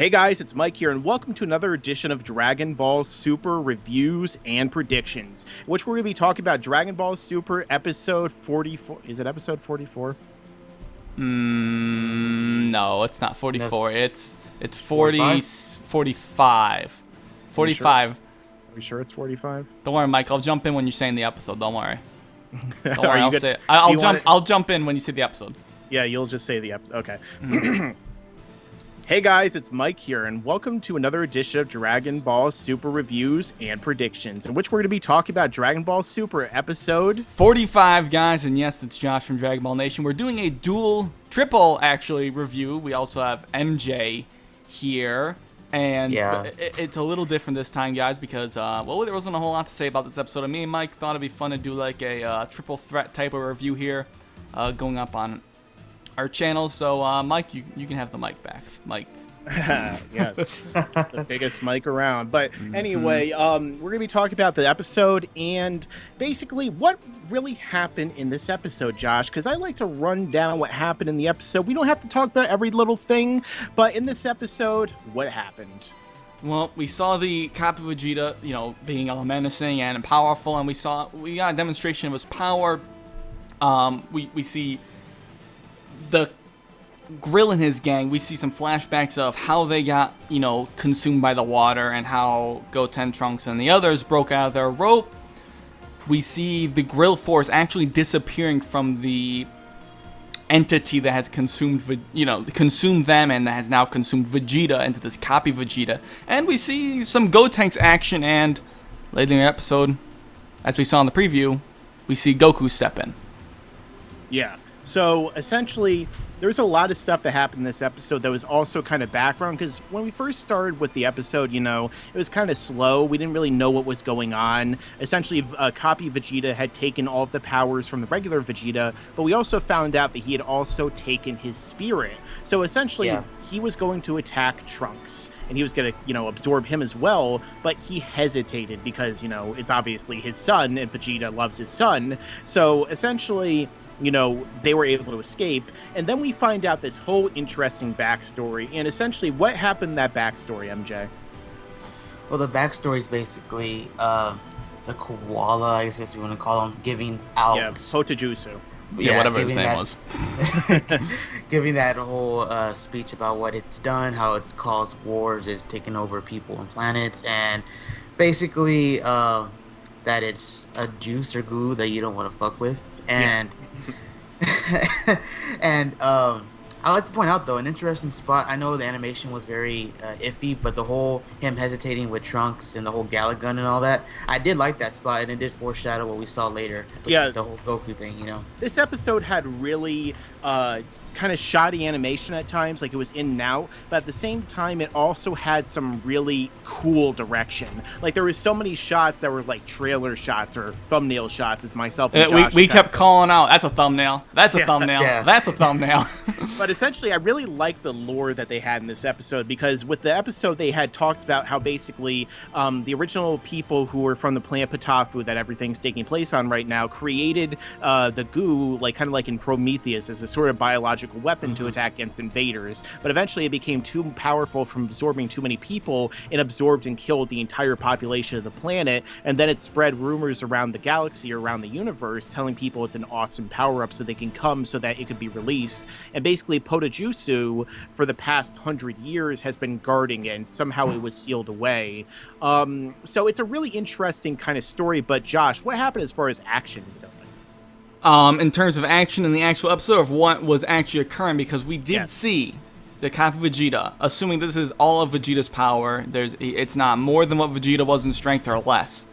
Hey guys, it's Mike here, and welcome to another edition of Dragon Ball Super Reviews and Predictions, in which we're going to be talking about Dragon Ball Super Episode 44. Is it Episode 44? No, it's not 44. It's 40, 45? 45. 45. Are we sure it's 45? Don't worry, Mike. I'll jump in when you're saying the episode. Don't worry. Don't Are worry. you I'll good? say it. Do you want it? I'll jump in when you say the episode. Yeah, you'll just say the episode. Okay. Hey guys, it's Mike here, and welcome to another edition of Dragon Ball Super Reviews and Predictions, in which we're going to be talking about Dragon Ball Super Episode 45, guys, and yes, it's Josh from Dragon Ball Nation. We're doing a triple actually review. We also have MJ here, and it's a little different this time, guys, because well, there wasn't a whole lot to say about this episode. Me and Mike thought it'd be fun to do like a triple threat type of review here, going up on our channel. So Mike, you can have the mic back, Mike. Yes, the biggest mic around. But anyway, we're gonna be talking about the episode and basically what really happened in this episode, Josh, because I like to run down what happened in the episode. We don't have to talk about every little thing, but in this episode, what happened? Well, we saw the Copy-Vegeta, being all menacing and powerful, and we got a demonstration of his power. We see the Grill and his gang. We see some flashbacks of how they got, consumed by the water and how Goten, Trunks, and the others broke out of their rope. We see the Grill Force actually disappearing from the entity that has consumed them and has now consumed Vegeta into this Copy-Vegeta. And we see some Gotenks action, and later in the episode, as we saw in the preview, we see Goku step in. Yeah. So essentially, there's a lot of stuff that happened in this episode that was also kind of background, because when we first started with the episode, it was kind of slow. We didn't really know what was going on. Essentially, Copy Vegeta had taken all of the powers from the regular Vegeta, but we also found out that he had also taken his spirit. So essentially, he was going to attack Trunks, and he was going to, absorb him as well, but he hesitated because, it's obviously his son, and Vegeta loves his son. So essentially, they were able to escape. And then we find out this whole interesting backstory. And essentially, what happened in that backstory, MJ? Well, the backstory is basically the koala, I guess you want to call him, giving out... Yeah, Potajutsu. Yeah, whatever his name was. Giving that whole speech about what it's done, how it's caused wars, it's taken over people and planets, and basically that it's a juice or goo that you don't want to fuck with. And and I like to point out, though, an interesting spot. I know the animation was very iffy, but the whole him hesitating with Trunks and the whole Gala gun and all that, I did like that spot, and it did foreshadow what we saw later, which is the whole Goku thing, This episode had really kind of shoddy animation at times, like it was in and out, but at the same time it also had some really cool direction. Like there was so many shots that were like trailer shots or thumbnail shots, as myself and Josh we kept calling out, that's a thumbnail, that's a thumbnail, that's a thumbnail. But essentially I really like the lore that they had in this episode, because with the episode they had talked about how basically the original people who were from the planet Patafu that everything's taking place on right now created the goo, like kind of like in Prometheus, as a sort of biological weapon to attack against invaders, but eventually it became too powerful from absorbing too many people and absorbed and killed the entire population of the planet, and then it spread rumors around the galaxy or around the universe telling people it's an awesome power-up so they can come so that it could be released. And basically Potajutsu for the past 100 years has been guarding it, and somehow it was sealed away. So it's a really interesting kind of story. But Josh, what happened as far as action is going? In terms of action in the actual episode of what was actually occurring, because we did see the Copy-Vegeta, assuming this is all of Vegeta's power, it's not more than what Vegeta was in strength or less.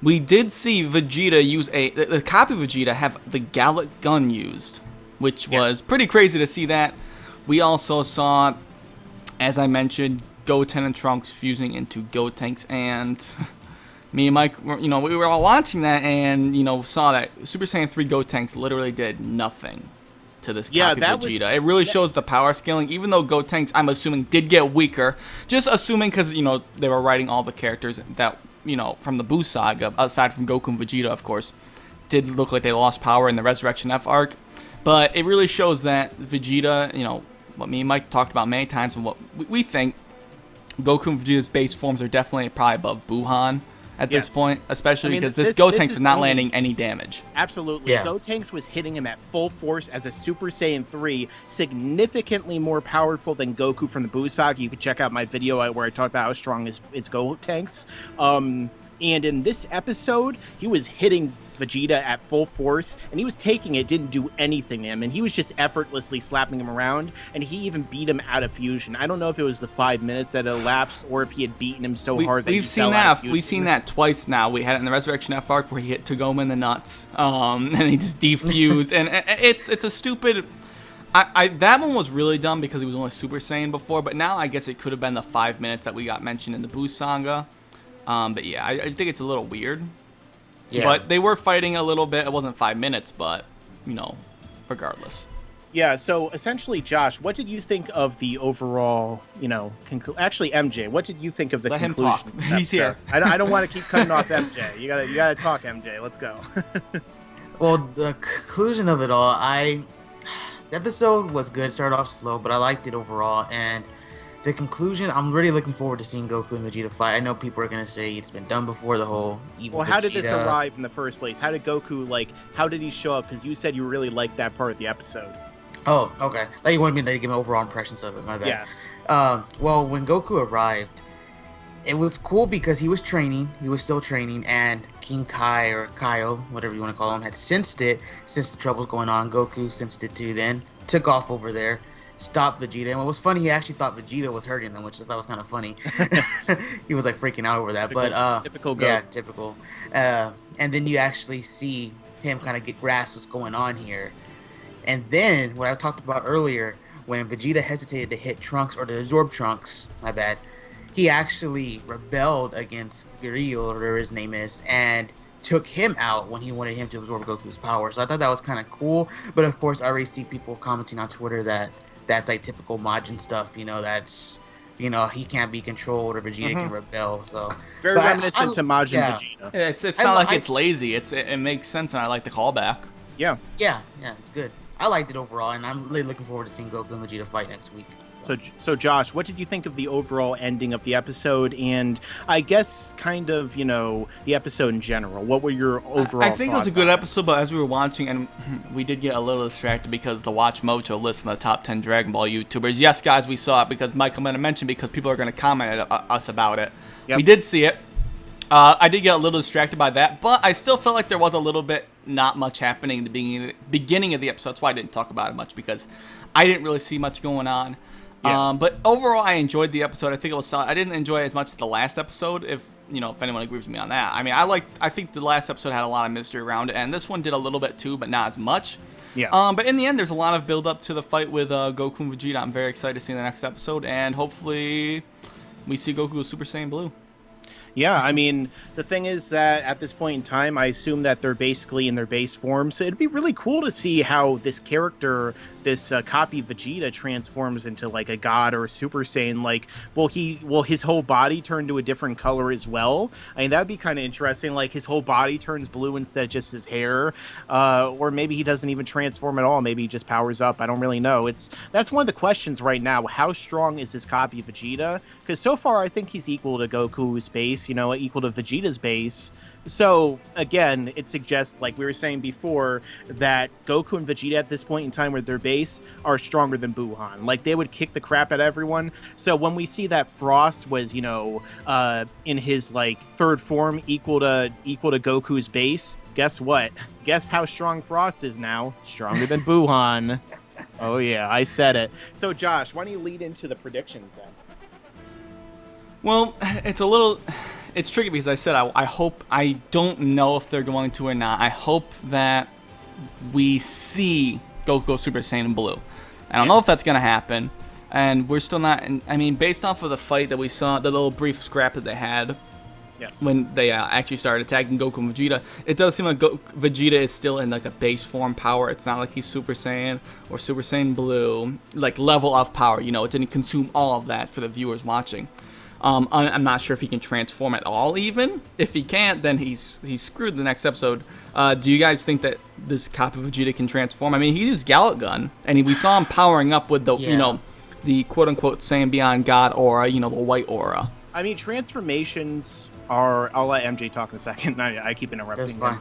We did see Vegeta use the Copy-Vegeta have the Gallic gun used, which was pretty crazy to see that. We also saw, as I mentioned, Goten and Trunks fusing into Gotenks, and me and Mike, we were all watching that and, saw that Super Saiyan 3 Gotenks literally did nothing to this Copy Vegeta. It really shows the power scaling, even though Gotenks, I'm assuming, did get weaker. Just assuming because, they were writing all the characters that, from the Buu saga, aside from Goku and Vegeta, of course, did look like they lost power in the Resurrection F arc. But it really shows that Vegeta, what me and Mike talked about many times and what we think Goku and Vegeta's base forms are definitely probably above Buhan at this Yes. point, especially because this this Gotenks is was not only- landing any damage. Absolutely. Yeah. Gotenks was hitting him at full force as a Super Saiyan 3, significantly more powerful than Goku from the Buu Saga. You can check out my video where I talk about how strong is Gotenks. And in this episode, he was hitting Vegeta at full force, and he was taking it, didn't do anything to him, and he was just effortlessly slapping him around, and he even beat him out of fusion. I don't know if it was the 5 minutes that elapsed, or if he had beaten him so hard that We've he seen fell out of that. We've fusion. seen that twice now. We had it in the Resurrection F arc where he hit Tagoma in the nuts, and he just defused. And it's a stupid. That one was really dumb because he was only Super Saiyan before, but now I guess it could have been the 5 minutes that we got mentioned in the Buu Saga. But yeah, I think it's a little weird. Yes. But they were fighting a little bit. It wasn't 5 minutes, but regardless. Yeah, so essentially, Josh, what did you think of the overall, actually, MJ, what did you think of the Let him conclusion? talk. of the He's episode? here. I don't want to keep cutting off MJ. You gotta talk, MJ. Let's go. Well, the conclusion of it all, the episode was good. Started off slow, but I liked it overall. And the conclusion, I'm really looking forward to seeing Goku and Vegeta fight. I know people are gonna say it's been done before, the whole evil. Well, how did this Vegeta. arrive in the first place? How did Goku, how did he show up? Because you said you really liked that part of the episode. Oh, okay. Like you wanted me to give my overall impressions of it. My bad. Yeah. Well, when Goku arrived, it was cool because he was training. He was still training, and King Kai or Kaio, whatever you want to call him, had sensed it. Since the trouble's going on, Goku sensed it too. Then took off over there, stopped Vegeta. And what was funny, he actually thought Vegeta was hurting them, which I thought was kind of funny. He was freaking out over that. Typical Goku. Yeah, typical. And then you actually see him kind of get grasp what's going on here. And then, what I talked about earlier, when Vegeta hesitated to hit Trunks, or to absorb Trunks, my bad, he actually rebelled against Guriel, or whatever his name is, and took him out when he wanted him to absorb Goku's power. So I thought that was kind of cool. But of course, I already see people commenting on Twitter that's like typical Majin stuff, that's... he can't be controlled, or Vegeta can rebel. So Very but reminiscent to Majin yeah. Vegeta. It's not like it's lazy. It makes sense, and I like the callback. Yeah. Yeah, it's good. I liked it overall, and I'm really looking forward to seeing Goku and Vegeta fight next week. So Josh, what did you think of the overall ending of the episode, and I guess kind of, the episode in general? What were your overall I think it was a thoughts good on it? episode, but as we were watching, and we did get a little distracted because the Watch Mojo lists in the top 10 Dragon Ball YouTubers. Yes, guys, we saw it because Michael might have mentioned because people are going to comment at us about it. Yep. We did see it. I did get a little distracted by that, but I still felt like there was a little bit not much happening in the beginning of the episode. That's why I didn't talk about it much, because I didn't really see much going on. Yeah. But overall, I enjoyed the episode. I think it was solid. I didn't enjoy it as much as the last episode, if anyone agrees with me on that. I mean, I think the last episode had a lot of mystery around it, and this one did a little bit too, but not as much. Yeah. But in the end, there's a lot of build up to the fight with Goku and Vegeta. I'm very excited to see the next episode, and hopefully we see Goku with Super Saiyan Blue. Yeah, I mean, the thing is that at this point in time, I assume that they're basically in their base form. So it'd be really cool to see how this character, this copy Vegeta, transforms into like a god or a Super Saiyan. Like, will his whole body turn to a different color as well? I mean, that'd be kind of interesting. Like, his whole body turns blue instead of just his hair, or maybe he doesn't even transform at all. Maybe he just powers up. I don't really know. That's one of the questions right now. How strong is this copy Vegeta? Because so far, I think he's equal to Goku's base. Equal to Vegeta's base. So, again, it suggests, like we were saying before, that Goku and Vegeta at this point in time with their base are stronger than Buhan. Like, they would kick the crap at everyone. So when we see that Frost was, in his, third form equal to Goku's base, guess what? Guess how strong Frost is now? Stronger than Buhan. Oh, yeah, I said it. So, Josh, why don't you lead into the predictions then? Well, it's tricky because I said I don't know if they're going to or not. I hope that we see Goku Super Saiyan Blue. I don't know if that's going to happen, and we're still not. I mean, based off of the fight that we saw, the little brief scrap that they had, yes, when they actually started attacking Goku and Vegeta, it does seem like Vegeta is still in like a base form power. It's not like he's Super Saiyan or Super Saiyan Blue, like level of power. It didn't consume all of that for the viewers watching. I'm not sure if he can transform at all. Even if he can't, then he's screwed the next episode. Do you guys think that this copy of Vegeta can transform? I mean, he used Gallet Gun, and we saw him powering up with the the quote-unquote Saiyan Beyond God aura, the white aura. I mean, transformations are. I'll let MJ talk in a second. I keep interrupting him.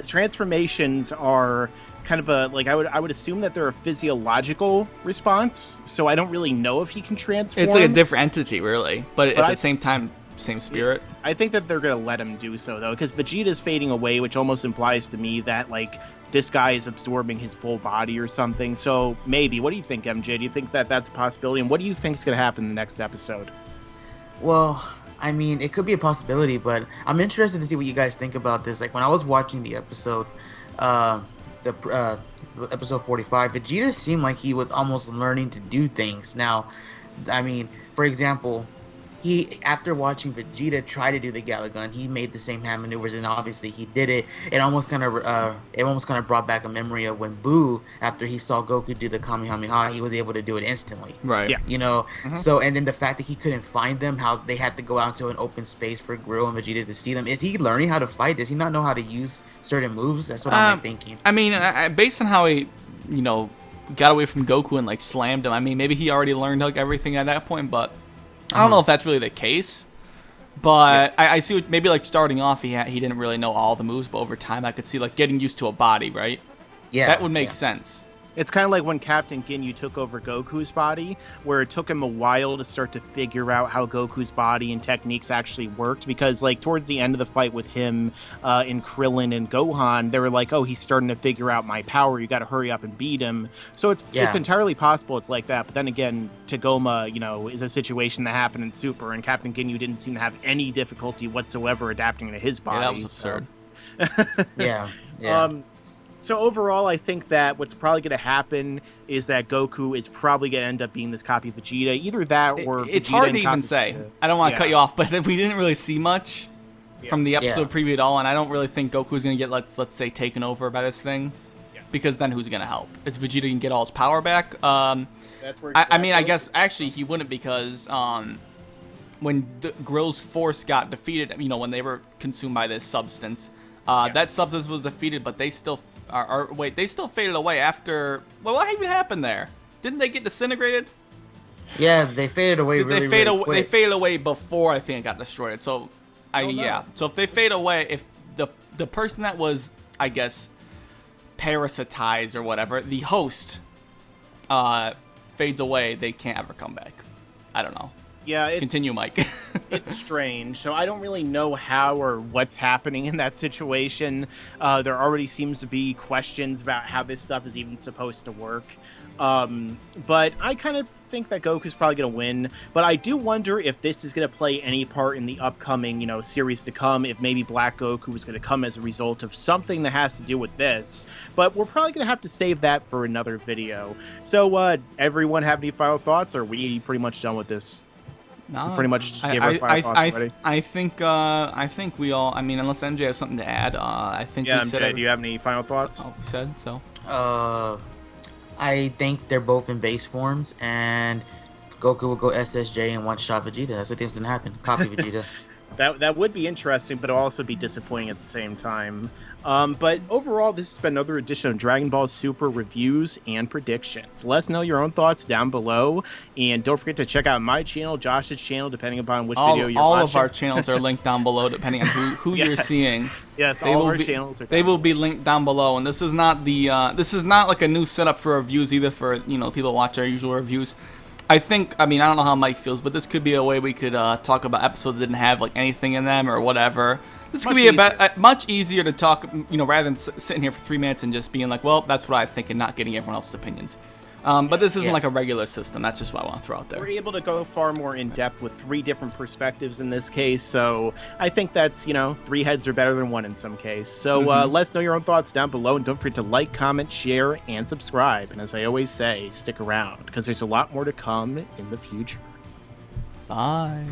Transformations are kind of I would assume that they're a physiological response. So I don't really know if he can transform. It's like a different entity, really, but at the same time, same spirit. I think that they're gonna let him do so though, because Vegeta's fading away, which almost implies to me that this guy is absorbing his full body or something. So maybe. What do you think, MJ? Do you think that that's a possibility? And what do you think is gonna happen in the next episode? Well, I mean, it could be a possibility, but I'm interested to see what you guys think about this. Like when I was watching the episode, episode 45, Vegeta seemed like he was almost learning to do things. Now, I mean, for example, after watching Vegeta try to do the Galagun, he made the same hand maneuvers, and obviously he did it. It almost kind of brought back a memory of when Boo, after he saw Goku do the Kamehameha, he was able to do it instantly. Right. Yeah. Mm-hmm. So, and then the fact that he couldn't find them, how they had to go out to an open space for Grill and Vegeta to see them. Is he learning how to fight? Does he not know how to use certain moves? That's what I'm thinking. I mean, based on how he, got away from Goku and slammed him. I mean, maybe he already learned everything at that point, but I don't know if that's really the case. But I see what, maybe starting off he didn't really know all the moves, but over time I could see getting used to a body, right? Yeah, that would make sense. It's kind of like when Captain Ginyu took over Goku's body, where it took him a while to start to figure out how Goku's body and techniques actually worked. Because towards the end of the fight with him and Krillin and Gohan, they were like, "Oh, he's starting to figure out my power. You got to hurry up and beat him." So it's entirely possible it's like that. But then again, Tagoma, is a situation that happened in Super, and Captain Ginyu didn't seem to have any difficulty whatsoever adapting to his body. Yeah, that was absurd. Yeah. So overall, I think that what's probably going to happen is that Goku is probably going to end up being this copy of Vegeta. Either that or it's Vegeta hard to and even say. I don't want to cut you off, but we didn't really see much from the episode preview at all, and I don't really think Goku's going to get let's say taken over by this thing. Yeah. Because then who's going to help? Is Vegeta going to get all his power back? That's where I mean, I guess actually he wouldn't, because when Grill's force got defeated, when they were consumed by this substance, that substance was defeated, but they still. They still faded away after. Well, what even happened there? Didn't they get disintegrated? Yeah, they faded away. They faded away before I think it got destroyed. So, So if they fade away, if the person that was, I guess, parasitized or whatever, the host, fades away, they can't ever come back. I don't know. Yeah, continue, Mike. It's strange. So I don't really know how or what's happening in that situation. There already seems to be questions about how this stuff is even supposed to work. But I kind of think that Goku's probably going to win. But I do wonder if this is going to play any part in the upcoming, series to come. If maybe Black Goku is going to come as a result of something that has to do with this. But we're probably going to have to save that for another video. So everyone have any final thoughts? Or are we pretty much done with this? No, we pretty much gave our final thoughts already. I think we all. I mean, unless MJ has something to add, I think. Yeah, we said MJ, do you have any final thoughts? That's all we said. So. I think they're both in base forms, and Goku will go SSJ and one-shot Vegeta. That's what I think is gonna happen. Copy Vegeta. That would be interesting, but it'll also be disappointing at the same time. But overall, this has been another edition of Dragon Ball Super reviews and predictions. Let us know your own thoughts down below, and don't forget to check out my channel, Josh's channel, depending upon which video you're watching. All of our channels are linked down below, depending on who you're seeing. Yes, all of our channels are. They will be linked down below, and this is not like a new setup for reviews either. For people watch our usual reviews. I don't know how Mike feels, but this could be a way we could talk about episodes that didn't have anything in them or whatever. This could be much easier to talk, rather than sitting here for 3 minutes and just being like, well, that's what I think, and not getting everyone else's opinions. But this isn't like a regular system. That's just what I want to throw out there. We're able to go far more in depth with 3 different perspectives in this case. So I think that's, 3 heads are better than 1 in some case. So let us know your own thoughts down below. And don't forget to like, comment, share, and subscribe. And as I always say, stick around because there's a lot more to come in the future. Bye.